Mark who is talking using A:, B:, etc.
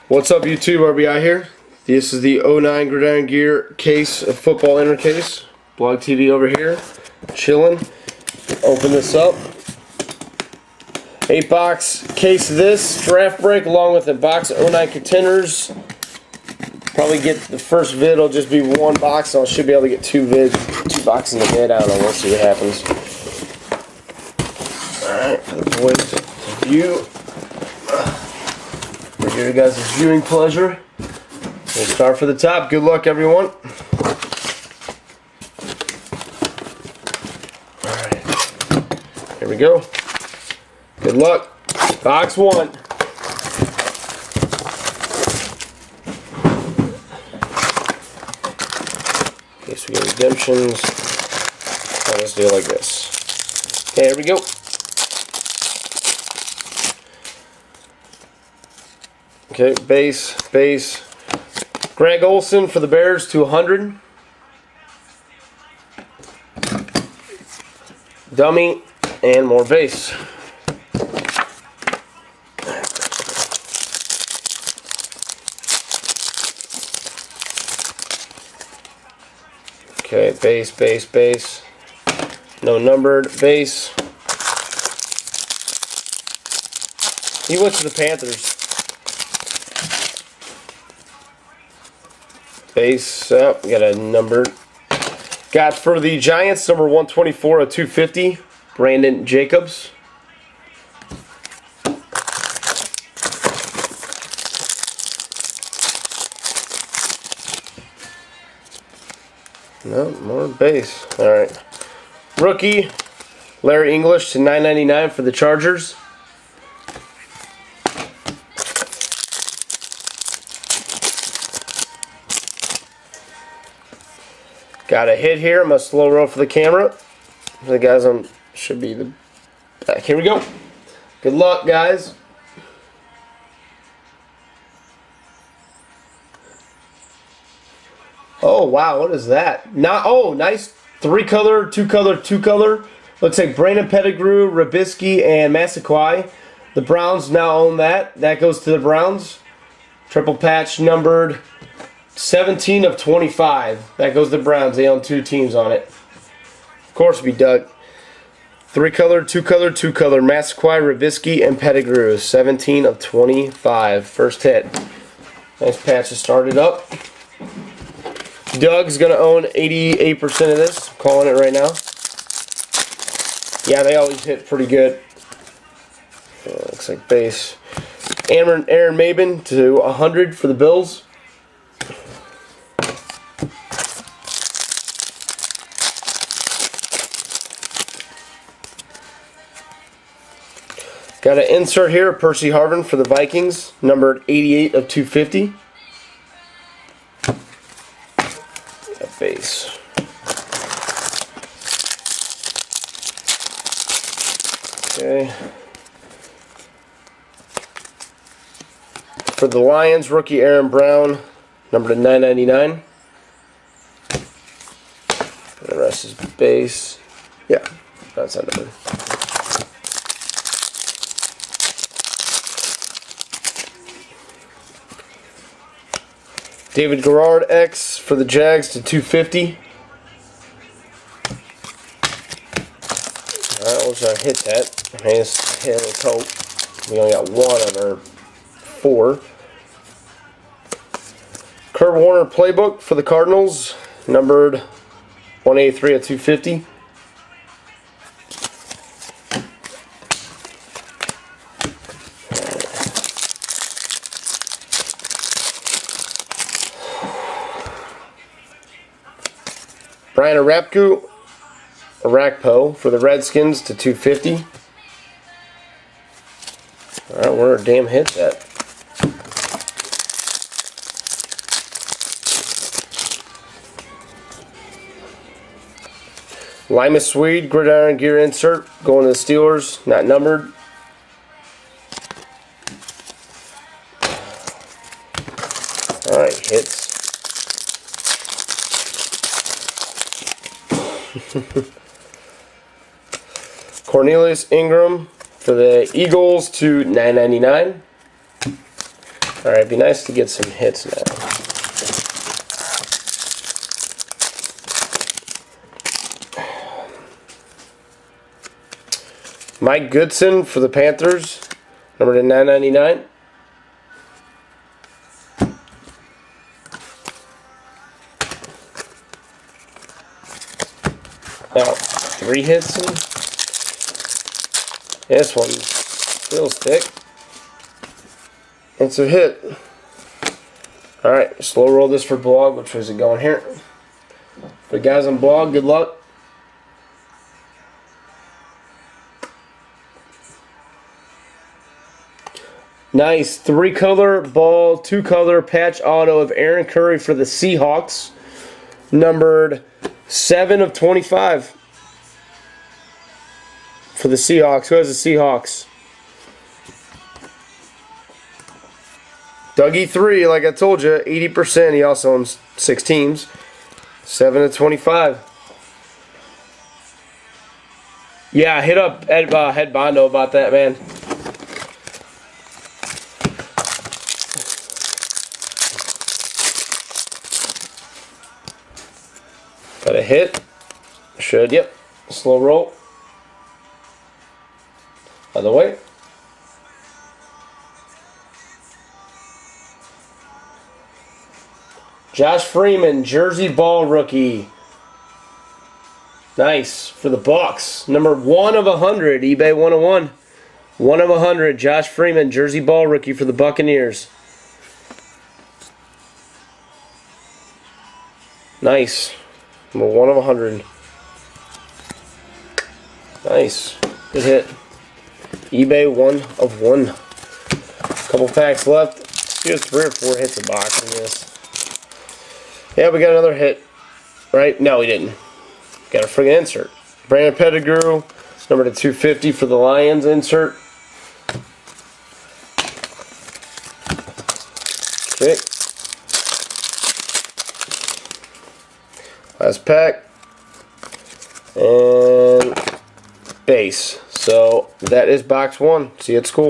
A: What's up, YouTube? RBI here. This is the 09 Gridiron Gear case of football inner case. Blog TV over here, chilling. Open this up. 8-box case of this draft break, along with a box of 09 contenders. Probably get the first vid. It'll just be one box. So I should be able to get two boxes in the vid. I don't know. We'll see what happens. All right, for the boys to view. For your guys' viewing pleasure. We'll start for the top. Good luck, everyone. Alright. Here we go. Good luck. Box 1. Okay, so we get redemptions. I'll just do it like this. Okay, here we go. Okay, base. Greg Olsen for the Bears to 100. Dummy and more base. Okay, base. No numbered, base. He went to the Panthers. Base up, got a number. Got for the Giants, number 124 of 250, Brandon Jacobs. No, more base. Alright. Rookie, Larry English to 9.99 for the Chargers. Got a hit here. I'm going to slow roll for the camera. The guys on should be the back. Here we go. Good luck, guys. Oh, wow. What is that? Nice 3-color, 2-color, 2-color. Looks like Brandon Pettigrew, Rabisky, and Massaquoi. The Browns now own that. That goes to the Browns. Triple patch numbered 17 of 25. That goes to the Browns. They own 2 teams on it. Of course, we dug. 3-color, 2-color, 2-color. Massaquoi, Rabisky, and Pettigrew. 17 of 25. First hit. Nice patch to start it up. Doug's going to own 88% of this. I'm calling it right now. Yeah, they always hit pretty good. Looks like base. Aaron Mabin to 100 for the Bills. Got an insert here, Percy Harvin for the Vikings, numbered 88 of 250. Got base. Okay. For the Lions, rookie Aaron Brown, numbered 9.99. The rest is base. Yeah, that's not numbered. David Garrard X for the Jags to 250. Alright, we'll try to hit that. Okay, let's hit, let's hope. We only got 1 of our 4. Kurt Warner playbook for the Cardinals, numbered 183 of 250. Brian Arakpo for the Redskins to 250. Alright, where are damn hits at? Lima Swede, Gridiron Gear insert, going to the Steelers, not numbered. Alright, hits. Cornelius Ingram for the Eagles to $9.99. Alright, be nice to get some hits now. Mike Goodson for the Panthers, number to 999. Now, 3 hits in. This one feels thick. It's a hit. Alright, slow roll this for blog. Which way is it going here? For the guys on blog, good luck. Nice 3-color ball, 2-color patch auto of Aaron Curry for the Seahawks, numbered 7 of 25 for the Seahawks. Who has the Seahawks? Dougie 3, like I told you, 80%. He also owns 6 teams. 7 of 25. Yeah, hit up Head Bondo about that, man. Got a hit. Should, yep. Slow roll. Other way. Josh Freeman, jersey ball rookie. Nice. For the Bucks. Number 1 of 100. eBay 101. 1 of 100. Josh Freeman, jersey ball rookie for the Buccaneers. Nice. Number 1 of 100. Nice. Good hit. eBay 1 of 1. Couple packs left. Just 3 or 4 hits a box in this. Yeah, we got another hit. Right? No, we didn't. Got a friggin' insert. Brandon Pettigrew, number to 250 for the Lions insert. Okay. Last pack. And base. So that is box 1. See you at school.